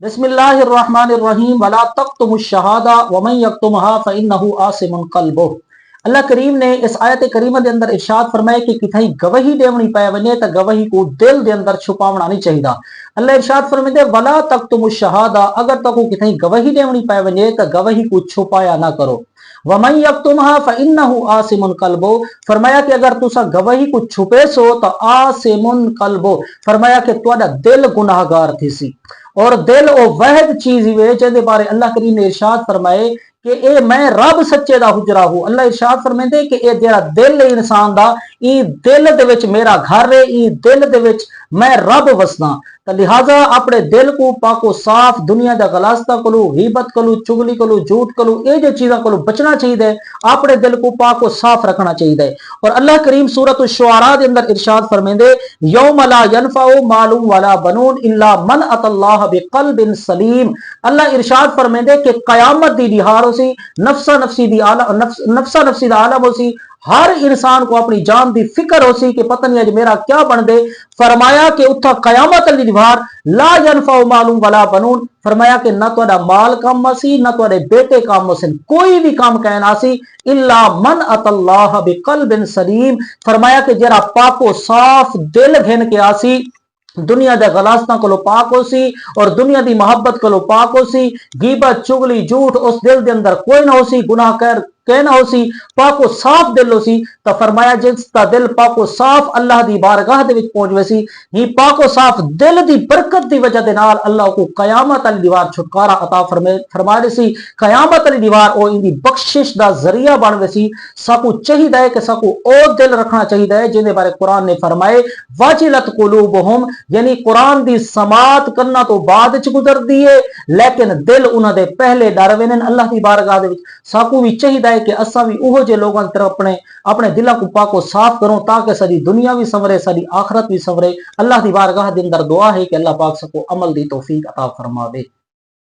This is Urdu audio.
بسم اللہ الرحمن الرحیم ولا تکتموا الشہادہ ومن یکتمها فإنہ آثم قلبہ۔ اللہ کریم نے اس آیت کریمہ دے اندر ارشاد فرمائے کہ کتھائی گواہی دیونی پے ونجے تا گواہی کو دل دے اندر چھپاونا نہیں چاہیدا۔ اللہ ارشاد فرمائے ولا تکتموا الشہادہ، اگر تکو کتھائی گواہی دیونی پے ونجے تا گواہی کو چھپایا نہ کرو۔ ومن یکتمها فإنہ آثم قلبہ، فرمایا کہ اگر تسا گواہی کو چھپے سو تو آثم قلبہ، فرمایا کہ تہاڈا دل گناہگار تھیسی۔ اور دل او واحد چیز ہوئے جے بارے اللہ کریم نے ارشاد فرمائے کہ اے میں رب سچے دا حجرا ہوں۔ اللہ ارشاد فرمیندے کہ اے جڑا دل ہے انسان دا، ای دل دے وچ میرا گھر ہے، ای دل دے وچ میں رب وسنا۔ تو لہذا اپنے دل کو پاک و صاف دنیا دا غلاستہ کلو، غیبت کلو، چگلی کلو، جھوٹ کلو، اے جو چیزاں کلو بچنا چاہیے، اپنے دل کو پاک و صاف رکھنا چاہیے۔ اور اللہ کریم سورۃ الشعراء دے اندر ارشاد فرمیندے یوم لا ینفع مال ولا بنون الا من اتى اللہ بقلب سلیم۔ اللہ ارشاد فرمیندے کہ قیامت دی دہاڑ ہوسی، نفسا نفسی دا عالم ہوسی، ہر انسان کو اپنی جان دی فکر ہو سی کہ پتہ نہیں اج میرا کیا بن دے۔ فرمایا کہ اتھا قیامت علی دیوار لا ینفع مال ولا بنون، فرمایا کہ نہ تہاڈا مال کام آسی نہ تہاڈے بیٹے کام آسن، کوئی بھی کام کہنا آسی الا من اتى اللہ بقلب سلیم، فرمایا کہ جرا پاک و صاف دل گھن کے آسی، دنیا دے غلاستاں کلو پاک ہو سی اور دنیا دی محبت کلو پاک ہو سی، غیبت چگلی جھوٹ اس دل دے اندر کوئی نہ ہو سی، گناہ کر کہنا ہو سی، پاک و صاف دل ہو سی، تو فرمایا جس تا دل پاک و صاف اللہ دی بارگاہ دے وچ پہنچ ویسی، ہی پاک و صاف دل دی برکت دی وجہ دے نال اللہ کو قیامت علی دیوار چھٹکارا عطا فرما دے سی۔ قیامت علی دیوار او ان دی بخشش دا ذریعہ بن ویسی۔ ساکو چاہیے کہ ساکو او دل رکھنا چاہیے جن دے بارے قرآن نے فرمائے واجلت قلوبہم، یعنی قرآن دی سماعت کرنا تو بعد چ گزر دیے لیکن دل انہاں دے پہلے ڈر وینن اللہ دی بارگاہ دے وچ۔ ساکو بھی چاہیے کہ اساں بھی اوہو جے لوگاں دی طرف اپنے دلاں کو پاک و صاف کروں تاکہ ساری دنیا بھی سنورے، ساری آخرت بھی سنورے۔ اللہ دی بارگاہ دے اندر دعا ہے کہ اللہ پاک سکو عمل دی توفیق عطا فرماوے۔